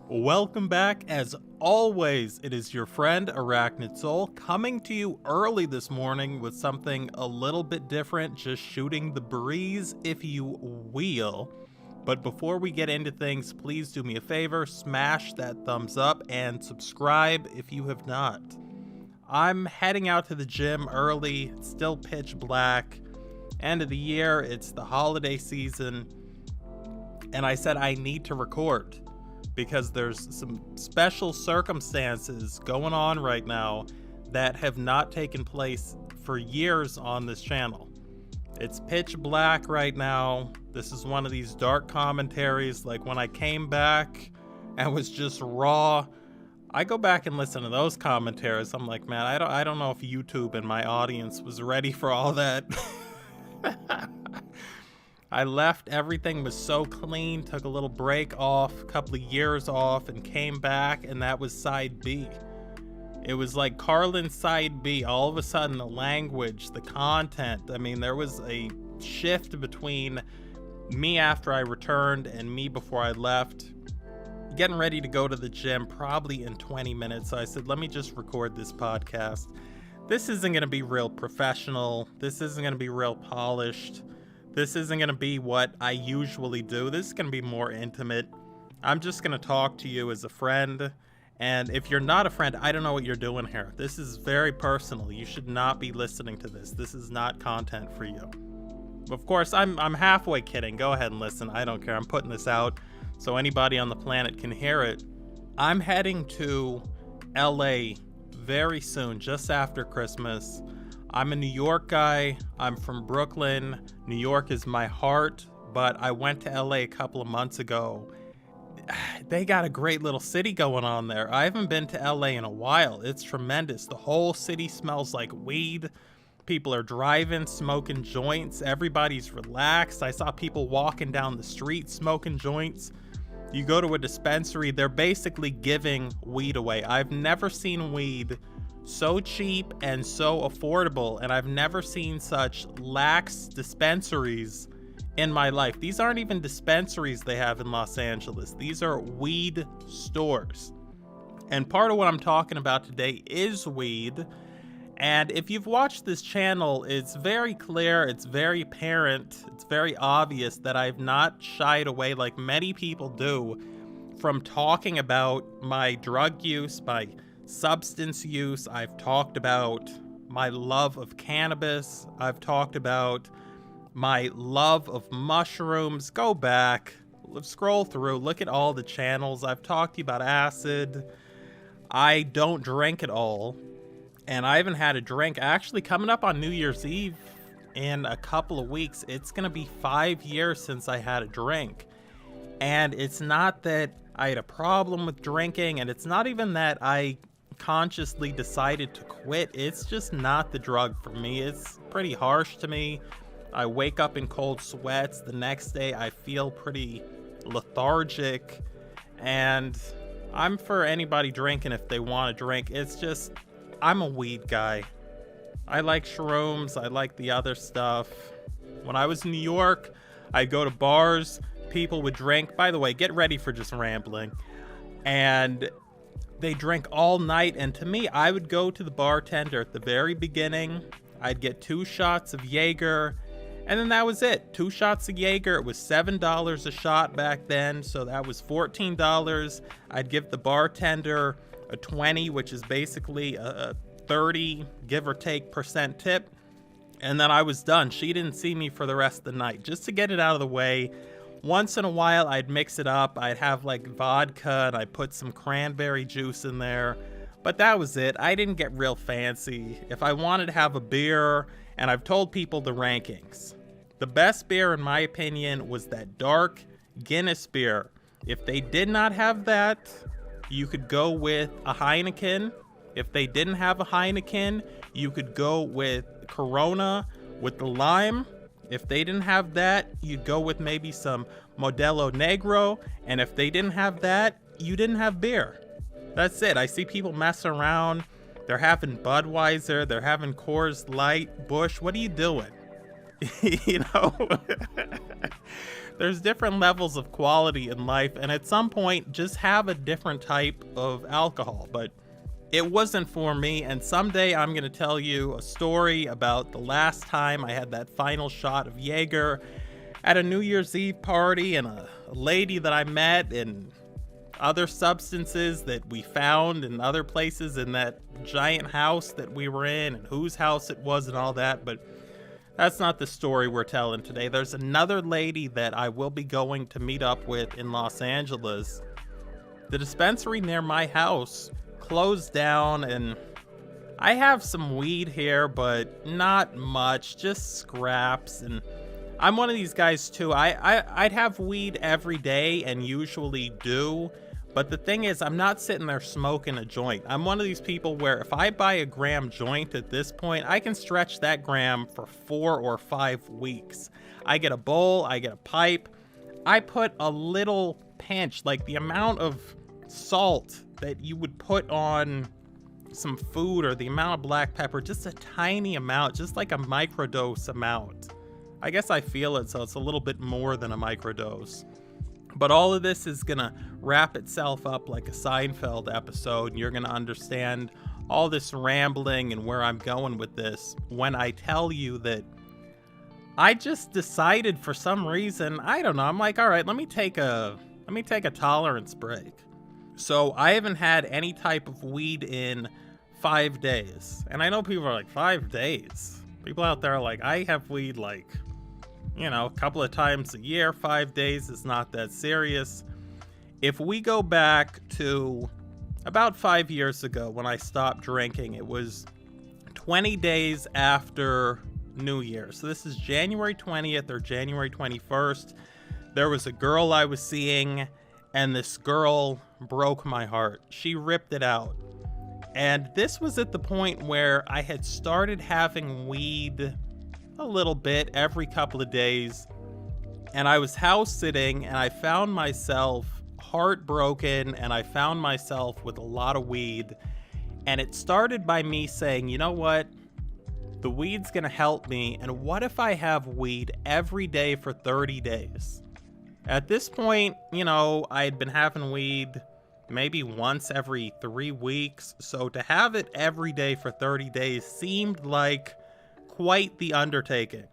Welcome back. As always, it is your friend Arachnid Soul coming to you early this morning with something a little bit different, just shooting the breeze, if you will. But before we get into things, please do me a favor, smash that thumbs up and subscribe if you have not. I'm heading out to the gym early, it's still pitch black, end of the year, it's the holiday season, and I said I need to record because there's some special circumstances going on right now that have not taken place for years on this channel. It's pitch black right now. This is one of these dark commentaries, like when I came back and was just raw. I go back and listen to those commentaries. I'm like, man, I don't know if YouTube and my audience was ready for all that. I left, everything was so clean, took a little break off, a couple of years off, and came back, and that was side B. It was like Carlin's side B. All of a sudden, the language, the content, I mean, there was a shift between me after I returned and me before I left. Getting ready to go to the gym probably in 20 minutes. So I said, let me just record this podcast. This isn't going to be real professional. This isn't going to be real polished. This isn't going to be what I usually do. This is going to be more intimate. I'm just going to talk to you as a friend. And if you're not a friend, I don't know what you're doing here. This is very personal. You should not be listening to this. This is not content for you. Of course, I'm halfway kidding. Go ahead and listen. I don't care. I'm putting this out so anybody on the planet can hear it. I'm heading to LA very soon, just after Christmas. I'm a New York guy. I'm from Brooklyn. New York is my heart, but I went to LA a couple of months ago. They got a great little city going on there. I haven't been to LA in a while. It's tremendous. The whole city smells like weed. People are driving, smoking joints. Everybody's relaxed. I saw people walking down the street smoking joints. You go to a dispensary, they're basically giving weed away. I've never seen weed so cheap and so affordable, and I've never seen such lax dispensaries in my life. These aren't even dispensaries they have in Los Angeles. These are weed stores. And part of what I'm talking about today is weed. And if you've watched this channel, it's very clear, it's very apparent, it's very obvious that I've not shied away like many people do from talking about my drug use, my substance use. I've talked about my love of cannabis. I've talked about my love of mushrooms. Go back, scroll through, look at all the channels. I've talked to you about acid. I don't drink at all, and I haven't had a drink. Actually, coming up on New Year's Eve in a couple of weeks, it's gonna be 5 years since I had a drink. And it's not that I had a problem with drinking, and it's not even that I consciously decided to quit. It's just not the drug for me. It's pretty harsh to me. I wake up in cold sweats. The next day I feel pretty lethargic, and I'm for anybody drinking if they want to drink. It's just, I'm a weed guy. I like shrooms. I like the other stuff. When I was in New York, I'd go to bars. People would drink. By the way, get ready for just rambling. And they drink all night, and to me, I would go to the bartender at the very beginning. I'd get 2 shots of Jaeger, and then that was it. 2 shots of Jaeger. It was $7 a shot back then, so that was $14. I'd give the bartender a 20, which is basically a 30, give or take, % tip, and then I was done. She didn't see me for the rest of the night, just to get it out of the way. Once in a while, I'd mix it up. I'd have like vodka, and I'd put some cranberry juice in there. But that was it. I didn't get real fancy. If I wanted to have a beer, and I've told people the rankings, the best beer, in my opinion, was that dark Guinness beer. If they did not have that, you could go with a Heineken. If they didn't have a Heineken, you could go with Corona with the lime. If they didn't have that, you'd go with maybe some Modelo Negro. And if they didn't have that, you didn't have beer. That's it. I see people messing around. They're having Budweiser. They're having Coors Light, Busch. What are you doing? You know? There's different levels of quality in life, and at some point, just have a different type of alcohol. But it wasn't for me, and someday I'm going to tell you a story about the last time I had that final shot of Jaeger at a New Year's Eve party, and a lady that I met, and other substances that we found in other places in that giant house that we were in, and whose house it was and all that. But that's not the story we're telling today. There's another lady that I will be going to meet up with in Los Angeles. The dispensary near my house closed down, and I have some weed here, but not much, just scraps. And I'm one of these guys too. I'd have weed every day, and usually do. But the thing is, I'm not sitting there smoking a joint. I'm one of these people where if I buy a gram joint at this point, I can stretch that gram for 4 or 5 weeks. I get a bowl, I get a pipe. I put a little pinch, like the amount of salt that you would put on some food, or the amount of black pepper, just a tiny amount, just like a microdose amount. I guess I feel it, so it's a little bit more than a microdose. But all of this is gonna wrap itself up like a Seinfeld episode, and you're gonna understand all this rambling and where I'm going with this when I tell you that I just decided, for some reason, I don't know, I'm like, all right, let me take a tolerance break. So I haven't had any type of weed in 5 days. And I know people are like, 5 days? People out there are like, I have weed like, a couple of times a year. 5 days is not that serious. If we go back to about 5 years ago when I stopped drinking, it was 20 days after New Year. So this is January 20th or January 21st. There was a girl I was seeing, and this girl broke my heart. She ripped it out. And this was at the point where I had started having weed a little bit every couple of days, and I was house sitting, and I found myself heartbroken, and I found myself with a lot of weed. And it started by me saying, you know what? The weed's gonna help me, and what if I have weed every day for 30 days? At this point, I had been having weed maybe once every 3 weeks, so to have it every day for 30 days seemed like quite the undertaking.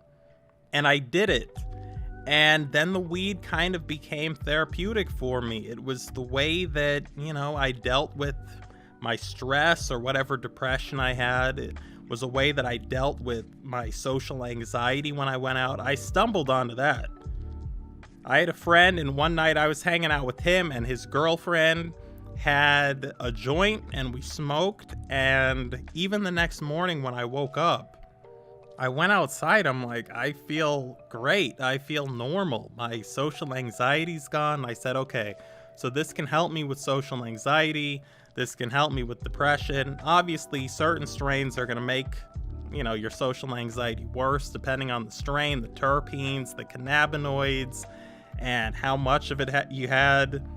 And I did it. And then the weed kind of became therapeutic for me. It was the way that, I dealt with my stress or whatever depression I had. It was a way that I dealt with my social anxiety when I went out. I stumbled onto that. I had a friend, and one night I was hanging out with him, and his girlfriend had a joint, and we smoked. And even the next morning when I woke up, I went outside. I'm like, I feel great. I feel normal. My social anxiety's gone. I said, okay, so this can help me with social anxiety. This can help me with depression. Obviously, certain strains are going to make, your social anxiety worse, depending on the strain, the terpenes, the cannabinoids, and how much of it you had.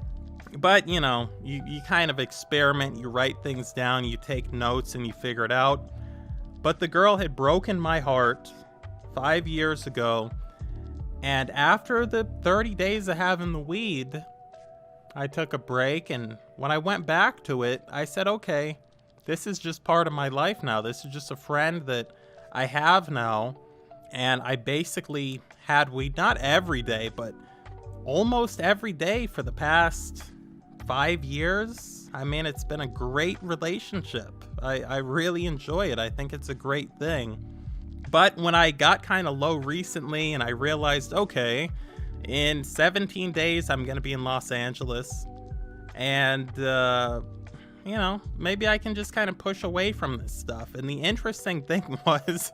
But, you kind of experiment, you write things down, you take notes, and you figure it out. But the girl had broken my heart 5 years ago, and after the 30 days of having the weed, I took a break, and when I went back to it, I said, okay, this is just part of my life now. This is just a friend that I have now, and I basically had weed not every day, but almost every day for the past 5 years. I mean, it's been a great relationship. I really enjoy it. I think it's a great thing. But when I got kind of low recently, and I realized, okay, in 17 days, I'm going to be in Los Angeles. And, maybe I can just kind of push away from this stuff. And the interesting thing was,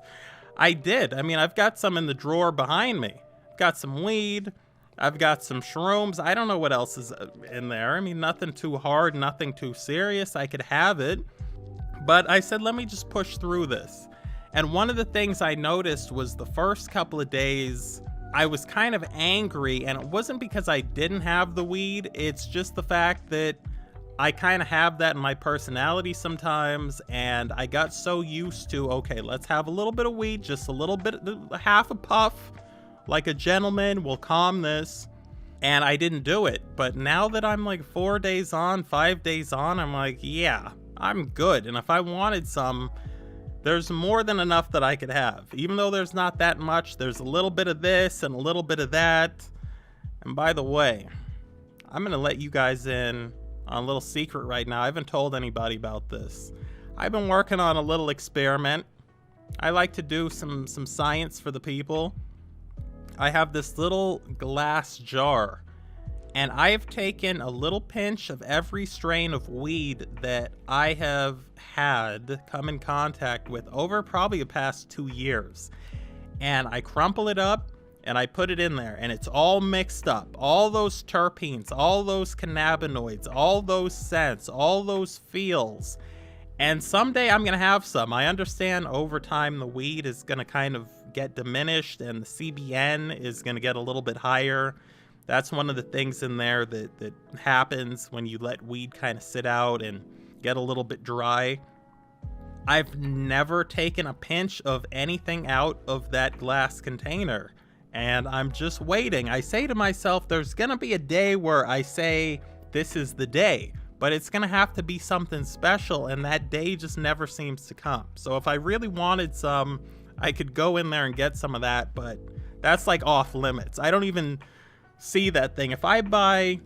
I did. I mean, I've got some in the drawer behind me. I've got some weed. I've got some shrooms. I don't know what else is in there. I mean, nothing too hard, nothing too serious. I could have it. But I said, let me just push through this. And one of the things I noticed was the first couple of days, I was kind of angry. And it wasn't because I didn't have the weed. It's just the fact that I kind of have that in my personality sometimes. And I got so used to, okay, let's have a little bit of weed, just a little bit, half a puff, like a gentleman, we'll calm this. And I didn't do it. But now that I'm like 4 days on, 5 days on, I'm like, yeah, I'm good. And if I wanted some, there's more than enough that I could have. Even though there's not that much, there's a little bit of this and a little bit of that. And by the way, I'm going to let you guys in on a little secret right now. I haven't told anybody about this. I've been working on a little experiment. I like to do some science for the people. I have this little glass jar, and I've taken a little pinch of every strain of weed that I have had come in contact with over probably the past 2 years. And I crumple it up and I put it in there, and it's all mixed up. All those terpenes, all those cannabinoids, all those scents, all those feels. And someday I'm going to have some. I understand over time the weed is going to kind of get diminished and the CBN is going to get a little bit higher. That's one of the things in there that happens when you let weed kind of sit out and get a little bit dry. I've never taken a pinch of anything out of that glass container, and I'm just waiting. I say to myself, there's going to be a day where I say, this is the day. But it's going to have to be something special, and that day just never seems to come. So if I really wanted some, I could go in there and get some of that, but that's like off limits. I don't even see that thing. If I buy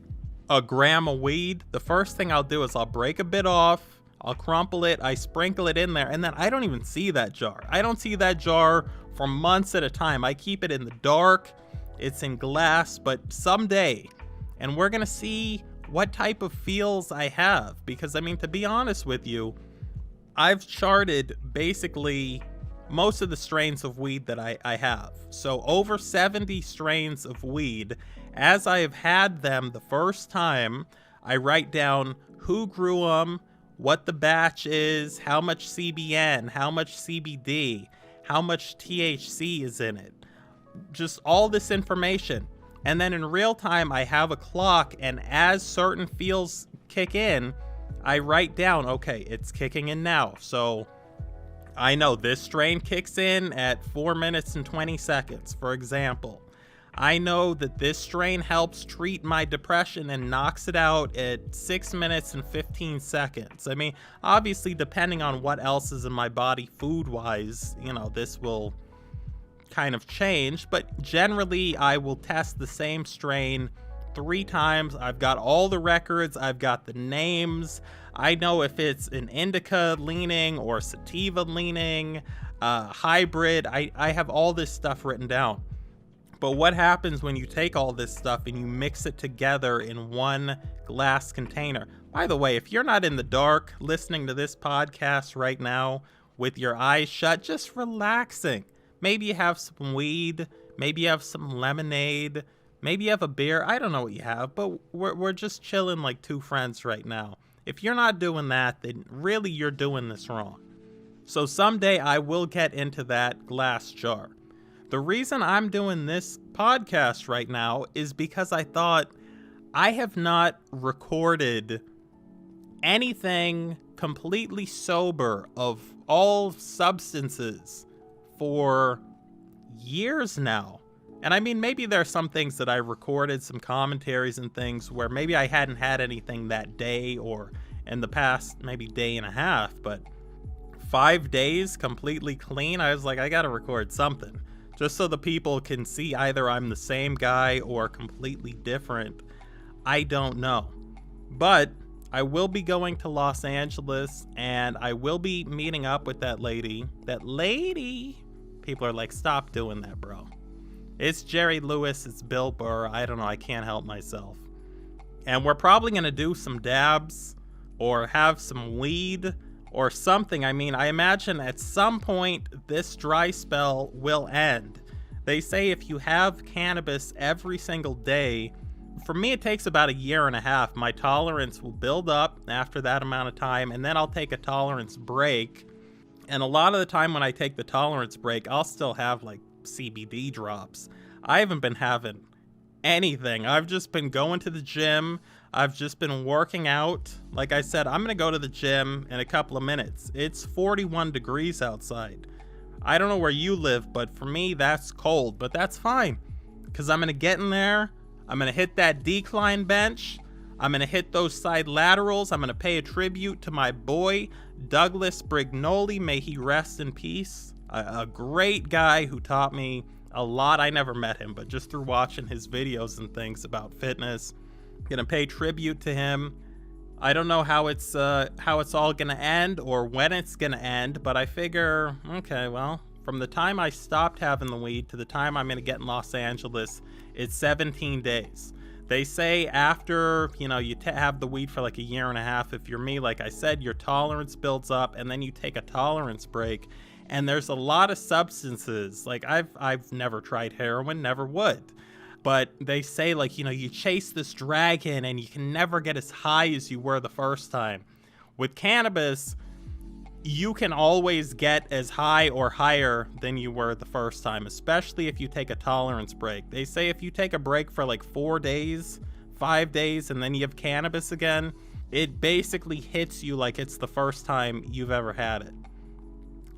a gram of weed, the first thing I'll do is I'll break a bit off, I'll crumple it, I sprinkle it in there, and then I don't even see that jar. I don't see that jar for months at a time. I keep it in the dark, it's in glass, but someday, and we're going to see what type of feels I have, because I mean, to be honest with you, I've charted basically most of the strains of weed that I have. So over 70 strains of weed. As I have had them the first time, I write down who grew them, what the batch is, how much CBN, how much CBD, how much THC is in it. Just all this information. And then in real time, I have a clock, and as certain feels kick in, I write down, okay, it's kicking in now. So I know this strain kicks in at 4 minutes and 20 seconds, for example. I know that this strain helps treat my depression and knocks it out at 6 minutes and 15 seconds. I mean, obviously, depending on what else is in my body food-wise, you know, this will kind of change, but generally I will test the same strain 3 times. I've got all the records, I've got the names, I know if it's an indica leaning or sativa leaning, hybrid. I have all this stuff written down. But what happens when you take all this stuff and you mix it together in one glass container? By the way, if you're not in the dark listening to this podcast right now with your eyes shut, just relaxing. Maybe you have some weed, maybe you have some lemonade, maybe you have a beer. I don't know what you have, but we're just chilling like 2 friends right now. If you're not doing that, then really you're doing this wrong. So someday I will get into that glass jar. The reason I'm doing this podcast right now is because I thought I have not recorded anything completely sober of all substances for years now. And I mean, maybe there are some things that I recorded, some commentaries and things where maybe I hadn't had anything that day or in the past maybe day and a half, but 5 days completely clean, I was like, I gotta record something just so the people can see either I'm the same guy or completely different. I don't know. But I will be going to Los Angeles, and I will be meeting up with that lady. That lady! People are like, stop doing that, bro. It's Jerry Lewis, it's Bill Burr, I don't know, I can't help myself. And we're probably going to do some dabs, or have some weed, or something. I mean, I imagine at some point this dry spell will end. They say if you have cannabis every single day, for me it takes about 1.5 years. My tolerance will build up after that amount of time, and then I'll take a tolerance break. And a lot of the time when I take the tolerance break, I'll still have like CBD drops. I haven't been having anything. I've just been going to the gym. I've just been working out. Like I said, I'm going to go to the gym in a couple of minutes. It's 41 degrees outside. I don't know where you live, but for me, that's cold, but that's fine. Because I'm going to get in there. I'm going to hit that decline bench. I'm going to hit those side laterals. I'm going to pay a tribute to my boy, Douglas Brignoli. May he rest in peace. A great guy who taught me a lot. I never met him, but just through watching his videos and things about fitness. Going to pay tribute to him. I don't know how it's all going to end or when it's going to end, but I figure, okay, well, from the time I stopped having the weed to the time I'm going to get in Los Angeles, it's 17 days. They say after, you have the weed for like a year and a half. If you're me, like I said, your tolerance builds up and then you take a tolerance break. And there's a lot of substances. Like I've never tried heroin, never would. But they say like, you chase this dragon and you can never get as high as you were the first time. With cannabis, you can always get as high or higher than you were the first time, especially if you take a tolerance break. They say if you take a break for like 4 days, 5 days, and then you have cannabis again, it basically hits you like it's the first time you've ever had it.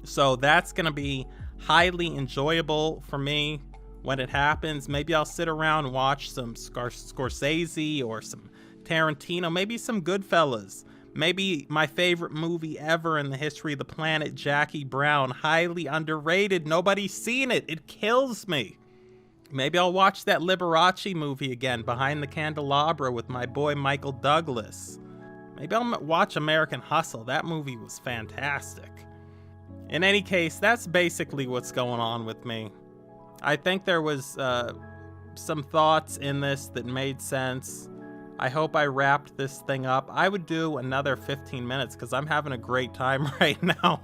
So that's going to be highly enjoyable for me when it happens. Maybe I'll sit around and watch some Scorsese or some Tarantino, maybe some Goodfellas. Maybe my favorite movie ever in the history of the planet, Jackie Brown. Highly underrated. Nobody's seen it. It kills me. Maybe I'll watch that Liberace movie again, Behind the Candelabra, with my boy Michael Douglas. Maybe I'll watch American Hustle. That movie was fantastic. In any case, that's basically what's going on with me. I think there was some thoughts in this that made sense. I hope I wrapped this thing up. I would do another 15 minutes because I'm having a great time right now.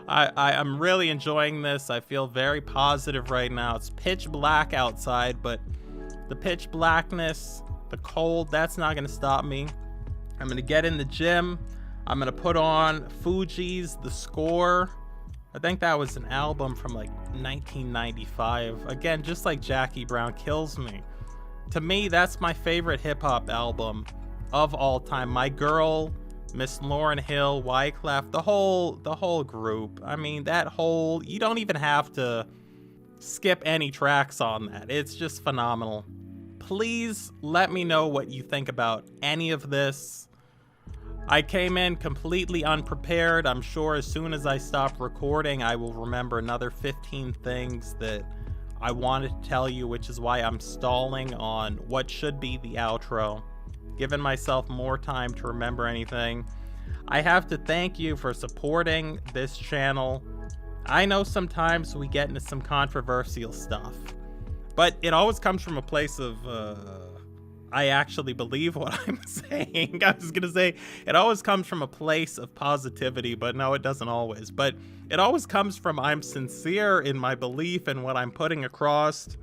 I'm really enjoying this. I feel very positive right now. It's pitch black outside, but the pitch blackness, the cold, that's not going to stop me. I'm going to get in the gym. I'm going to put on Fuji's The Score. I think that was an album from like 1995. Again, just like Jackie Brown kills me. To me, that's my favorite hip-hop album of all time. My Girl, Miss Lauryn Hill, Wyclef, the whole group. I mean, you don't even have to skip any tracks on that. It's just phenomenal. Please let me know what you think about any of this. I came in completely unprepared. I'm sure as soon as I stop recording, I will remember another 15 things that I wanted to tell you, which is why I'm stalling on what should be the outro, giving myself more time to remember anything. I have to thank you for supporting this channel. I know sometimes we get into some controversial stuff, but it always comes from a place of, I actually believe what I'm saying. I was going to say, it always comes from a place of positivity, but no, it doesn't always. But it always comes from I'm sincere in my belief in what I'm putting across.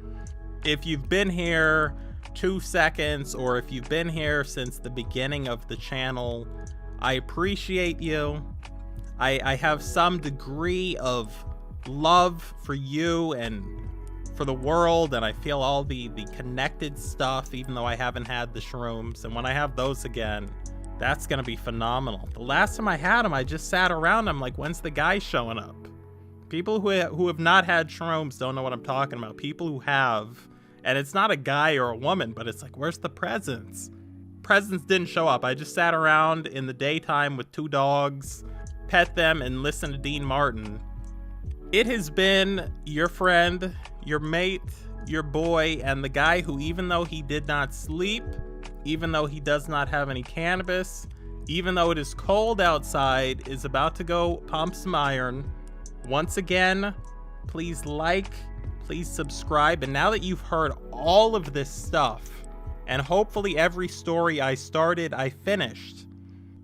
If you've been here 2 seconds, or if you've been here since the beginning of the channel, I appreciate you. I have some degree of love for you and for the world, and I feel all the connected stuff, even though I haven't had the shrooms. And when I have those again, that's gonna be phenomenal. The last time I had them, I just sat around. I'm like, when's the guy showing up? People who have not had shrooms don't know what I'm talking about. People who have, and it's not a guy or a woman, but it's like, where's the presents? Presents didn't show up. I just sat around in the daytime with 2 dogs, pet them, and listen to Dean Martin. It has been your friend, your mate, your boy, and the guy who, even though he did not sleep, even though he does not have any cannabis, even though it is cold outside, is about to go pump some iron. Once again, please like, please subscribe. And now that you've heard all of this stuff, and hopefully every story I started, I finished,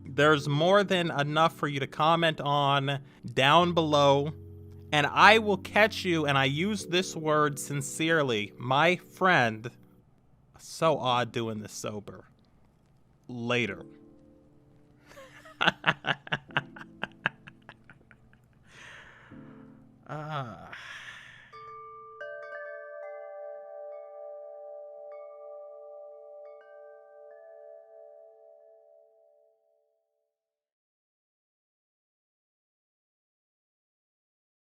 there's more than enough for you to comment on down below. And I will catch you, and I use this word sincerely, my friend. So odd doing this sober. Later.